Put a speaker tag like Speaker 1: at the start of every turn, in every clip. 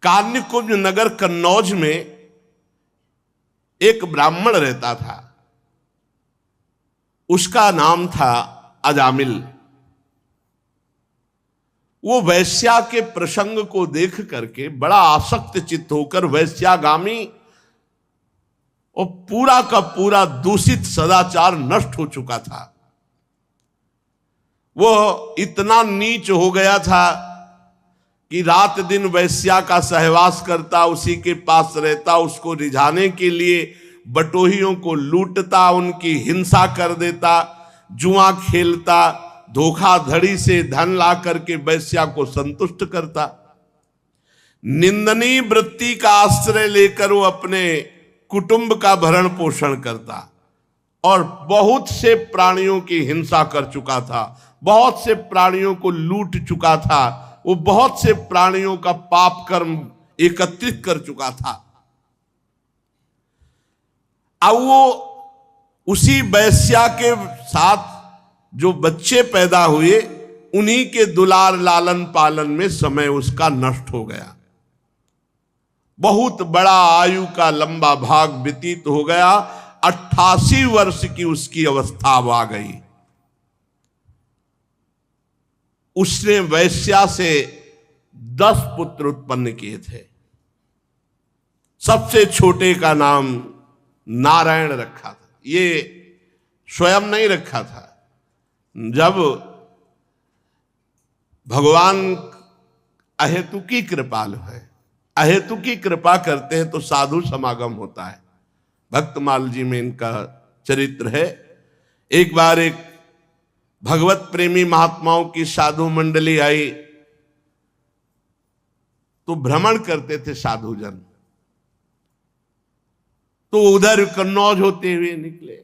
Speaker 1: कान्यकुब्ज नगर कन्नौज में एक ब्राह्मण रहता था। उसका नाम था अजामिल। वो वैश्या के प्रसंग को देख करके बड़ा आसक्त चित्त होकर वैश्यागामी और पूरा का पूरा दूषित सदाचार नष्ट हो चुका था। वो इतना नीच हो गया था कि रात दिन वैश्या का सहवास करता, उसी के पास रहता, उसको रिझाने के लिए बटोहियों को लूटता, उनकी हिंसा कर देता, जुआ खेलता, धोखाधड़ी से धन ला करके वैश्या को संतुष्ट करता। निंदनीय वृत्ति का आश्रय लेकर वो अपने कुटुंब का भरण पोषण करता और बहुत से प्राणियों की हिंसा कर चुका था, बहुत से प्राणियों को लूट चुका था, वो बहुत से प्राणियों का पाप कर्म एकत्रित कर चुका था। अब वो उसी वैश्या के साथ जो बच्चे पैदा हुए, उन्हीं के दुलार लालन पालन में समय उसका नष्ट हो गया। बहुत बड़ा आयु का लंबा भाग व्यतीत हो गया। 88 वर्ष की उसकी अवस्था अब आ गई। उसने वैश्या से 10 पुत्र उत्पन्न किए थे। सबसे छोटे का नाम नारायण रखा था। ये स्वयं नहीं रखा था। जब भगवान अहेतुकी कृपालु है, अहेतुकी कृपा करते हैं तो साधु समागम होता है। भक्तमाल जी में इनका चरित्र है। एक बार एक भगवत प्रेमी महात्माओं की साधु मंडली आई तो भ्रमण करते थे साधुजन, तो उधर कन्नौज होते हुए निकले।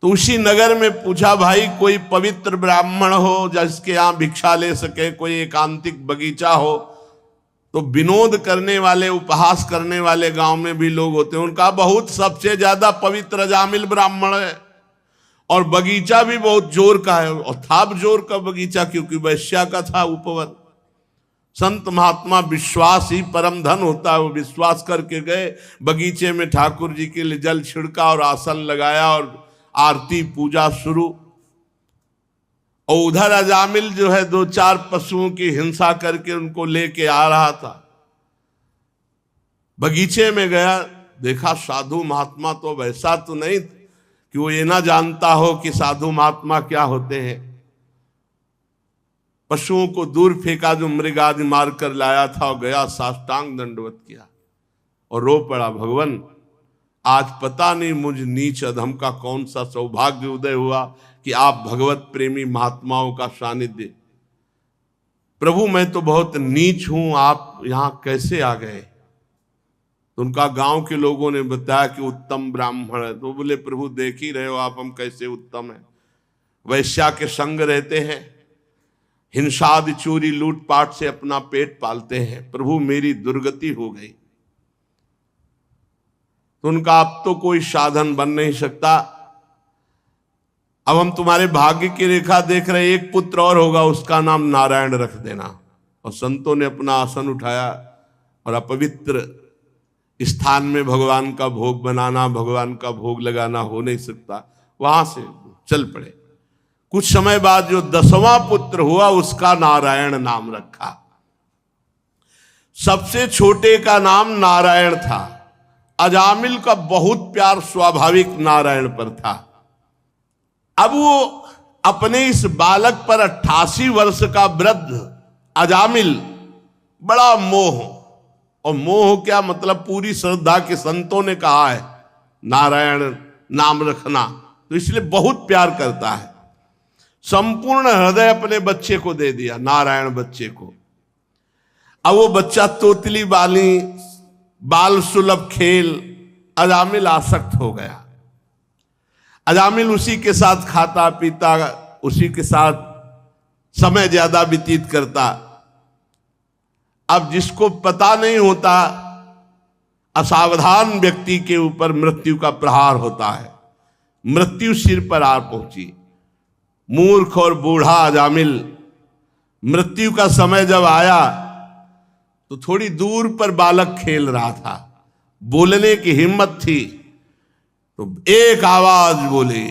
Speaker 1: तो उसी नगर में पूछा, भाई कोई पवित्र ब्राह्मण हो जिसके यहां भिक्षा ले सके, कोई एकांतिक बगीचा हो। तो विनोद करने वाले, उपहास करने वाले गांव में भी लोग होते हैं। उनका बहुत सबसे ज्यादा पवित्र अजामिल ब्राह्मण है और बगीचा भी बहुत जोर का है, और था जोर का बगीचा क्योंकि वैश्या का था उपवन। संत महात्मा विश्वास ही परम धन होता है। वो विश्वास करके गए, बगीचे में ठाकुर जी के लिए जल छिड़का और आसन लगाया और आरती पूजा शुरू। और उधर अजामिल जो है 2-4 पशुओं की हिंसा करके उनको लेके आ रहा था। बगीचे में गया, देखा साधु महात्मा तो वैसा तो नहीं कि वो ये ना जानता हो कि साधु महात्मा क्या होते हैं। पशुओं को दूर फेंका जो मृग आदि मार कर लाया था, और गया साष्टांग दंडवत किया और रो पड़ा, भगवान आज पता नहीं मुझ नीच अधम का कौन सा सौभाग्य उदय हुआ कि आप भगवत प्रेमी महात्माओं का सानिध्य। प्रभु मैं तो बहुत नीच हूं, आप यहां कैसे आ गए? तो उनका गांव के लोगों ने बताया कि उत्तम ब्राह्मण है। तो बोले, प्रभु देख ही रहे हो आप, हम कैसे उत्तम हैं। वैश्या के संग रहते हैं, हिंसादि चोरी लूटपाट से अपना पेट पालते हैं। प्रभु मेरी दुर्गति हो गई। तो उनका अब तो कोई साधन बन नहीं सकता, अब हम तुम्हारे भाग्य की रेखा देख रहे, एक पुत्र और होगा, उसका नाम नारायण रख देना। और संतों ने अपना आसन उठाया और अपवित्र स्थान में भगवान का भोग बनाना, भगवान का भोग लगाना हो नहीं सकता, वहां से चल पड़े। कुछ समय बाद जो 10वां पुत्र हुआ उसका नारायण नाम रखा। सबसे छोटे का नाम नारायण था। अजामिल का बहुत प्यार स्वाभाविक नारायण पर था। अब वो अपने इस बालक पर 88 वर्ष का वृद्ध अजामिल बड़ा मोह, और मोह क्या मतलब, पूरी श्रद्धा के संतों ने कहा है नारायण नाम रखना, तो इसलिए बहुत प्यार करता है। संपूर्ण हृदय अपने बच्चे को दे दिया, नारायण बच्चे को। अब वो बच्चा तोतली बाली, बाल सुलभ खेल, अजामिल आसक्त हो गया। अजामिल उसी के साथ खाता पीता, उसी के साथ समय ज्यादा व्यतीत करता। अब जिसको पता नहीं होता, असावधान व्यक्ति के ऊपर मृत्यु का प्रहार होता है। मृत्यु सिर पर आ पहुंची। मूर्ख और बूढ़ा अजामिल, मृत्यु का समय जब आया तो थोड़ी दूर पर बालक खेल रहा था, बोलने की हिम्मत थी, तो एक आवाज बोली,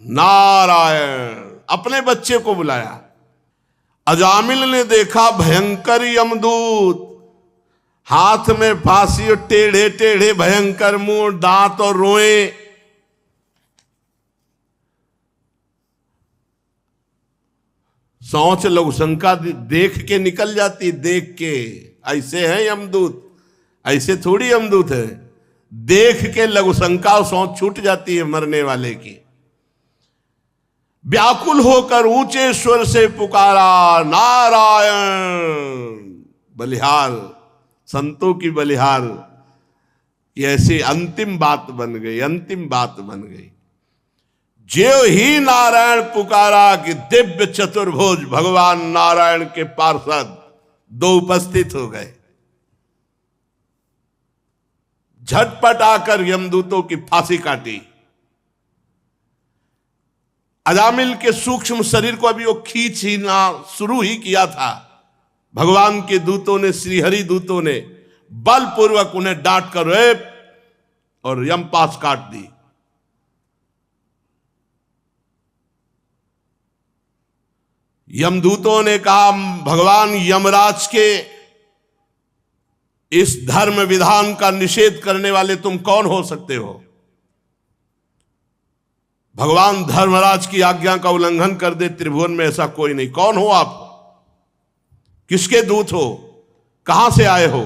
Speaker 1: नारायण। अपने बच्चे को बुलाया। अजामिल ने देखा भयंकर यमदूत, हाथ में फांसी और टेढ़े टेढ़े भयंकर मुंह, दांत और रोए। सोच लघु शंका देख के निकल जाती, देख के ऐसे है यमदूत, ऐसे थोड़ी यमदूत है। देख के लघु शंका और सोच छूट जाती है मरने वाले की। व्याकुल होकर ऊंचे स्वर से पुकारा, नारायण। बलिहार, संतों की बलिहार। ये ऐसी अंतिम बात बन गई, अंतिम बात बन गई। ज्यों ही नारायण पुकारा कि दिव्य चतुर्भुज भगवान नारायण के पार्षद दो उपस्थित हो गए। झटपट आकर यमदूतों की फांसी काटी। अजामिल के सूक्ष्म शरीर को अभी वो खींच ही ना शुरू ही किया था, भगवान के दूतों ने, श्रीहरि दूतों ने बलपूर्वक उन्हें डांट कर और यमपाश काट दी। यमदूतों ने कहा, भगवान यमराज के इस धर्म विधान का निषेध करने वाले तुम कौन हो सकते हो? भगवान धर्मराज की आज्ञा का उल्लंघन कर दे त्रिभुवन में ऐसा कोई नहीं। कौन हो आप? किसके दूत हो? कहां से आए हो?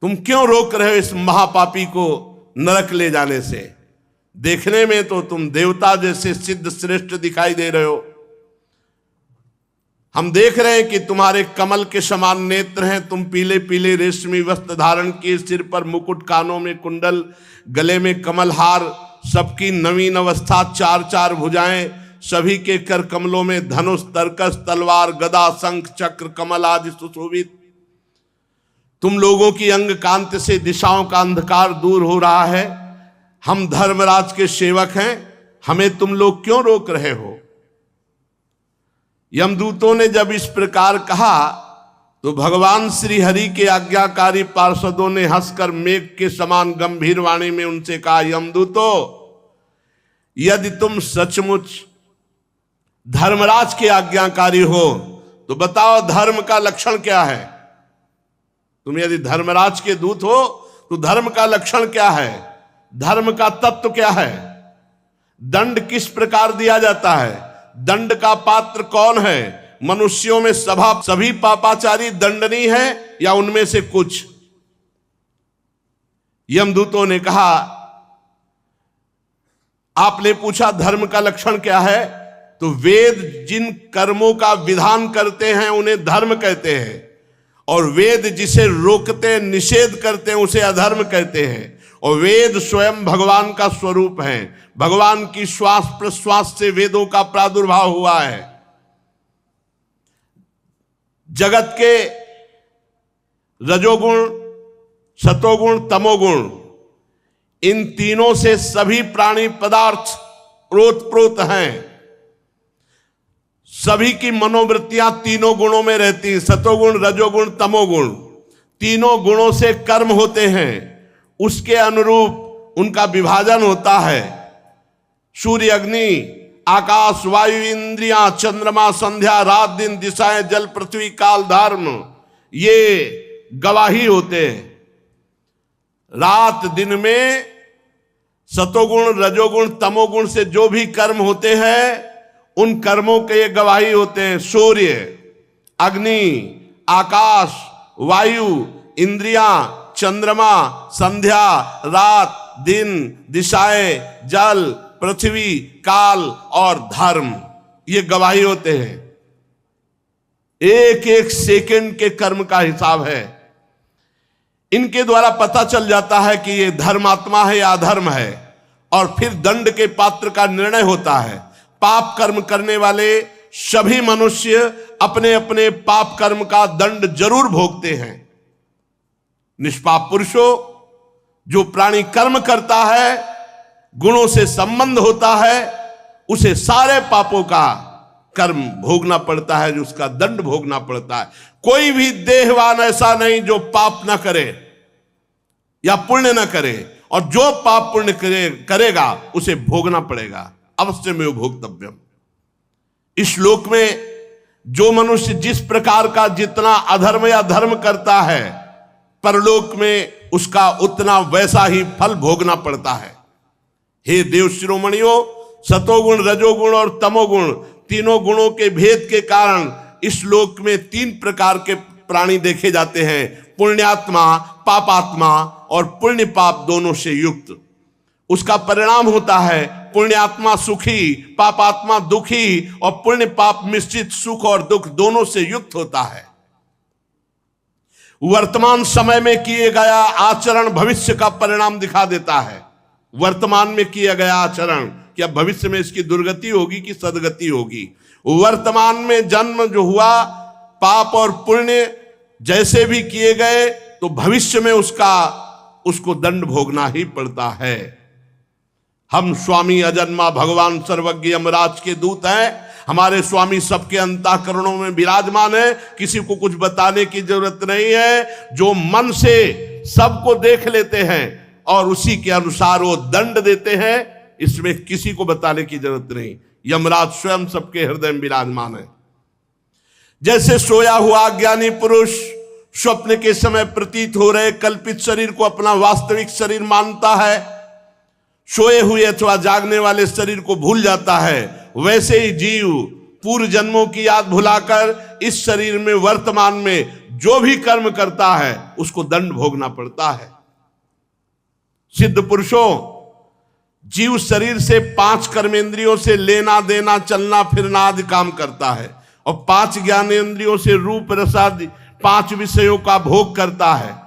Speaker 1: तुम क्यों रोक रहे हो इस महापापी को नरक ले जाने से? देखने में तो तुम देवता जैसे सिद्ध श्रेष्ठ दिखाई दे रहे हो। हम देख रहे हैं कि तुम्हारे कमल के समान नेत्र हैं, तुम पीले पीले रेशमी वस्त्र धारण किए, सिर पर मुकुट, कानों में कुंडल, गले में कमल हार, सबकी नवीन अवस्था, चार चार भुजाएं, सभी के कर कमलों में धनुष, तरकस, तलवार, गदा, शंख, चक्र, कमल आदि सुशोभित। तुम लोगों की अंग कांति से दिशाओं का अंधकार दूर हो रहा है। हम धर्मराज के सेवक हैं, हमें तुम लोग क्यों रोक रहे हो? यमदूतों ने जब इस प्रकार कहा तो भगवान श्री हरि के आज्ञाकारी पार्षदों ने हंसकर मेघ के समान गंभीर वाणी में उनसे कहा, यमदूतों, यदि तुम सचमुच धर्मराज के आज्ञाकारी हो तो बताओ धर्म का लक्षण क्या है? तुम यदि धर्मराज के दूत हो तो धर्म का लक्षण क्या है? धर्म का तत्व क्या है? दंड किस प्रकार दिया जाता है? दंड का पात्र कौन है? मनुष्यों में सभी पापाचारी दंडनीय है या उनमें से कुछ? यमदूतों ने कहा, आपने पूछा धर्म का लक्षण क्या है, तो वेद जिन कर्मों का विधान करते हैं उन्हें धर्म कहते हैं, और वेद जिसे रोकते निषेध करते हैं उसे अधर्म कहते हैं। और वेद स्वयं भगवान का स्वरूप है। भगवान की श्वास प्रश्वास से वेदों का प्रादुर्भाव हुआ है। जगत के रजोगुण, सतोगुण, तमोगुण, इन तीनों से सभी प्राणी पदार्थ ओतप्रोत हैं। सभी की मनोवृत्तियां तीनों गुणों में रहती हैं, सतोगुण, रजोगुण, तमोगुण। तीनों गुणों से कर्म होते हैं, उसके अनुरूप उनका विभाजन होता है। सूर्य, अग्नि, आकाश, वायु, इंद्रियां, चंद्रमा, संध्या, रात दिन, दिशाएं, जल, पृथ्वी, काल, धर्म, ये गवाही होते हैं। रात दिन में सतोगुण, रजोगुण, तमोगुण से जो भी कर्म होते हैं उन कर्मों के ये गवाही होते हैं। सूर्य, अग्नि, आकाश, वायु, इंद्रियां, चंद्रमा, संध्या, रात दिन, दिशाएं, जल, पृथ्वी, काल और धर्म, ये गवाही होते हैं। एक एक सेकंड के कर्म का हिसाब है। इनके द्वारा पता चल जाता है कि ये धर्मात्मा है या अधर्म है, और फिर दंड के पात्र का निर्णय होता है। पाप कर्म करने वाले सभी मनुष्य अपने अपने पाप कर्म का दंड जरूर भोगते हैं। निष्पाप पुरुषों, जो प्राणी कर्म करता है, गुणों से संबंध होता है, उसे सारे पापों का कर्म भोगना पड़ता है, जो उसका दंड भोगना पड़ता है। कोई भी देहवान ऐसा नहीं जो पाप ना करे या पुण्य ना करे, और जो पाप पुण्य करेगा उसे भोगना पड़ेगा, अवश्य में भोक्तव्यम। इस श्लोक में जो मनुष्य जिस प्रकार का जितना अधर्म या धर्म करता है, परलोक में उसका उतना वैसा ही फल भोगना पड़ता है। हे देव शिरोमणियों, सतोगुण, रजोगुण और तमोगुण, तीनों गुणों के भेद के कारण इस श्लोक में 3 प्रकार के प्राणी देखे जाते हैं: पुण्यात्मा, पापात्मा और पुण्य पाप दोनों से युक्त। उसका परिणाम होता है पुण्यात्मा सुखी, पापात्मा दुखी, और पुण्य पाप मिश्रित सुख और दुख दोनों से युक्त होता है। वर्तमान समय में किए गया आचरण भविष्य का परिणाम दिखा देता है। वर्तमान में किया गया आचरण क्या भविष्य में इसकी दुर्गति होगी कि सदगति होगी। वर्तमान में जन्म जो हुआ, पाप और पुण्य जैसे भी किए गए, तो भविष्य में उसको दंड भोगना ही पड़ता है। हम स्वामी अजन्मा भगवान सर्वज्ञ यमराज के दूत हैं। हमारे स्वामी सबके अंतःकरणों में विराजमान है, किसी को कुछ बताने की जरूरत नहीं है। जो मन से सबको देख लेते हैं और उसी के अनुसार वो दंड देते हैं, इसमें किसी को बताने की जरूरत नहीं। यमराज स्वयं सबके हृदय में विराजमान है। जैसे सोया हुआ ज्ञानी पुरुष स्वप्न के समय प्रतीत हो रहे कल्पित शरीर को अपना वास्तविक शरीर मानता है, सोए हुए अथवा जागने वाले शरीर को भूल जाता है, वैसे ही जीव पूर्व जन्मों की याद भुलाकर इस शरीर में वर्तमान में जो भी कर्म करता है उसको दंड भोगना पड़ता है। सिद्ध पुरुषों, जीव शरीर से 5 कर्मेंद्रियों से लेना देना, चलना फिरना आदि काम करता है, और 5 ज्ञानेंद्रियों से रूप रसादि 5 विषयों का भोग करता है।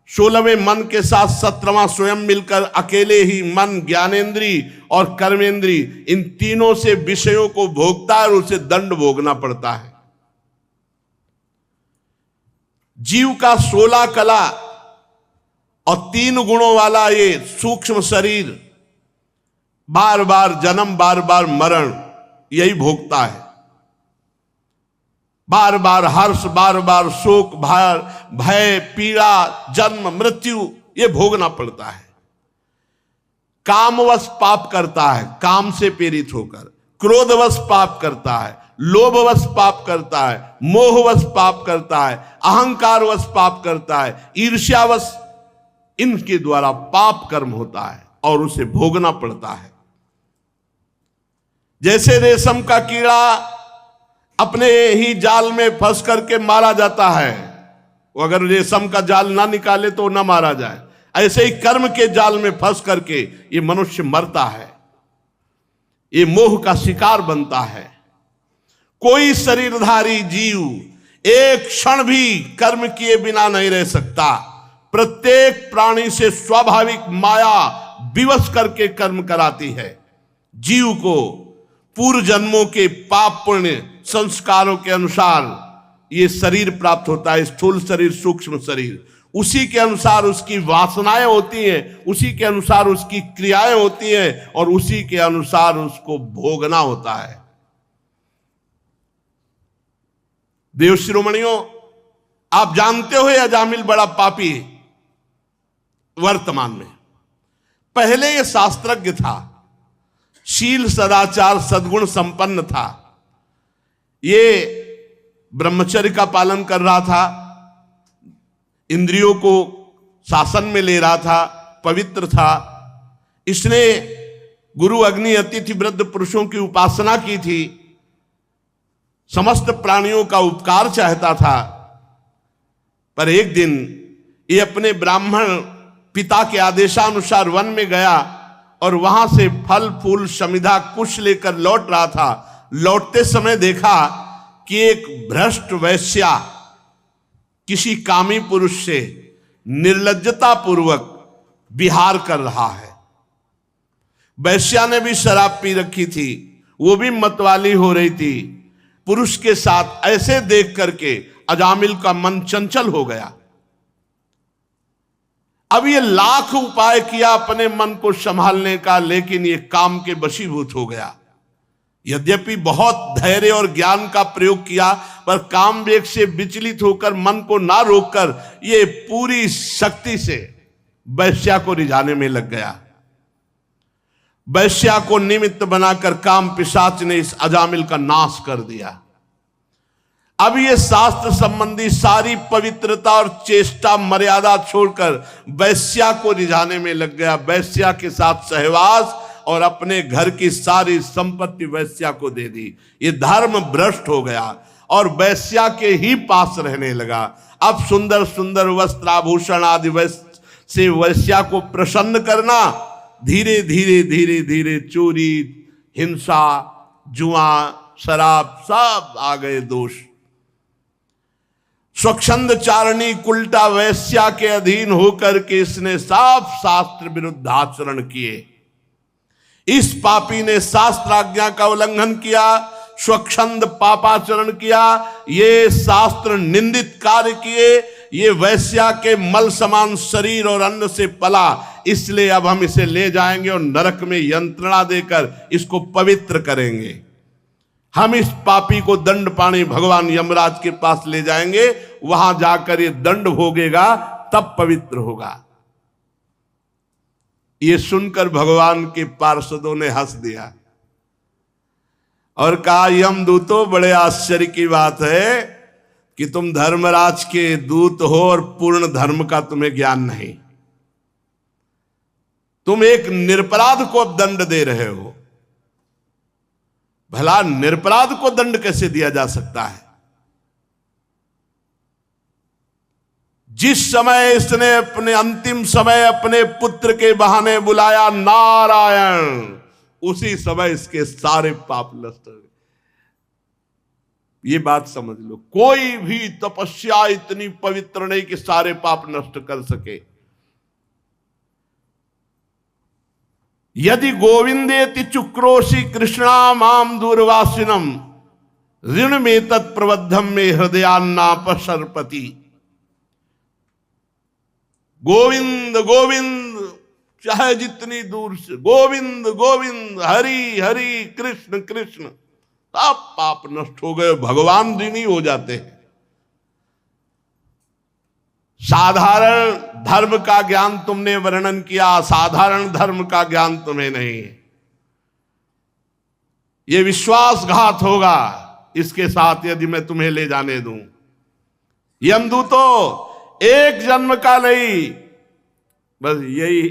Speaker 1: 16वें मन के साथ 17वां स्वयं मिलकर अकेले ही मन, ज्ञानेंद्री और कर्मेंद्री, इन तीनों से विषयों को भोगता है और उसे दंड भोगना पड़ता है। जीव का 16 कला और 3 गुणों वाला ये सूक्ष्म शरीर बार बार जन्म, बार बार मरण यही भोगता है। बार बार हर्ष, बार बार शोक, भय, पीड़ा, जन्म, मृत्यु ये भोगना पड़ता है। कामवश पाप करता है, काम से प्रेरित होकर, क्रोधवश पाप करता है, लोभवश पाप करता है, मोहवश पाप करता है, अहंकारवश पाप करता है, ईर्ष्यावश, इनके द्वारा पाप कर्म होता है और उसे भोगना पड़ता है। जैसे रेशम का कीड़ा अपने ही जाल में फंस करके मारा जाता है, वो अगर रेशम का जाल ना निकाले तो ना मारा जाए, ऐसे ही कर्म के जाल में फंस करके ये मनुष्य मरता है, ये मोह का शिकार बनता है। कोई शरीरधारी जीव एक क्षण भी कर्म किए बिना नहीं रह सकता। प्रत्येक प्राणी से स्वाभाविक माया विवश करके कर्म कराती है। जीव को पूर्व जन्मों के पाप पुण्य संस्कारों के अनुसार ये शरीर प्राप्त होता है, स्थूल शरीर, सूक्ष्म शरीर। उसी के अनुसार उसकी वासनाएं होती हैं, उसी के अनुसार उसकी क्रियाएं होती हैं और उसी के अनुसार उसको भोगना होता है। देव शिरोमणियों, आप जानते हो अजामिल बड़ा पापी है वर्तमान में। पहले ये शास्त्रज्ञ था, शील सदाचार सद्गुण संपन्न था, ये ब्रह्मचर्य का पालन कर रहा था, इंद्रियों को शासन में ले रहा था, पवित्र था। इसने गुरु अग्नि अतिथि वृद्ध पुरुषों की उपासना की थी, समस्त प्राणियों का उपकार चाहता था। पर एक दिन ये अपने ब्राह्मण पिता के आदेशानुसार वन में गया और वहां से फल फूल समिधा कुश लेकर लौट रहा था। लौटते समय देखा कि एक भ्रष्ट वैश्या किसी कामी पुरुष से निर्लज्जता पूर्वक विहार कर रहा है। वैश्या ने भी शराब पी रखी थी, वो भी मतवाली हो रही थी। पुरुष के साथ ऐसे देख करके अजामिल का मन चंचल हो गया। अब ये लाख उपाय किया अपने मन को संभालने का, लेकिन ये काम के वशीभूत हो गया। यद्यपि बहुत धैर्य और ज्ञान का प्रयोग किया, पर काम वेग से विचलित होकर मन को ना रोककर ये पूरी शक्ति से वैश्या को रिझाने में लग गया। वैश्या को निमित्त बनाकर काम पिशाच ने इस अजामिल का नाश कर दिया। अब ये शास्त्र संबंधी सारी पवित्रता और चेष्टा मर्यादा छोड़कर वैश्या को रिझाने में लग गया। वैश्या के साथ सहवास और अपने घर की सारी संपत्ति वैश्या को दे दी। ये धर्म भ्रष्ट हो गया और वैश्या के ही पास रहने लगा। अब सुंदर सुंदर वस्त्र आभूषण आदि से वैश्या को प्रसन्न करना, धीरे धीरे धीरे धीरे चोरी, हिंसा, जुआ, शराब सब आ गए दोष। स्वच्छंद चारणी कुलटा वैश्या के अधीन होकर के इसने साफ शास्त्र विरुद्ध आचरण किए। इस पापी ने शास्त्र आज्ञा का उल्लंघन किया, स्वच्छंद पापाचरण किया, ये शास्त्र निंदित कार्य किए। ये वैश्या के मल समान शरीर और अन्न से पला, इसलिए अब हम इसे ले जाएंगे और नरक में यंत्रणा देकर इसको पवित्र करेंगे। हम इस पापी को दंड पाने भगवान यमराज के पास ले जाएंगे, वहां जाकर ये दंड भोगेगा, तब पवित्र होगा। ये सुनकर भगवान के पार्षदों ने हंस दिया और कहा, यमदूतों, बड़े आश्चर्य की बात है कि तुम धर्मराज के दूत हो और पूर्ण धर्म का तुम्हें ज्ञान नहीं। तुम एक निरपराध को दंड दे रहे हो। भला निरपराध को दंड कैसे दिया जा सकता है? जिस समय इसने अपने अंतिम समय अपने पुत्र के बहाने बुलाया नारायण, उसी समय इसके सारे पाप नष्ट हो गए। ये बात समझ लो, कोई भी तपस्या इतनी पवित्र नहीं कि सारे पाप नष्ट कर सके। यदि गोविंदेति चुक्रोशी कृष्णा माम दूरवासिनम ऋण में तत्प्रबद्धम में हृदयान्नापसर्पति। गोविंद गोविंद, चाहे जितनी दूर से गोविंद गोविंद, हरि हरि, कृष्ण कृष्ण, सब पाप नष्ट हो गए, भगवान ऋणी हो जाते हैं। साधारण धर्म का ज्ञान तुमने वर्णन किया, साधारण धर्म का ज्ञान तुम्हें नहीं है। यह विश्वासघात होगा इसके साथ यदि मैं तुम्हें ले जाने दूं। यमदूतों, एक जन्म का नहीं, बस यही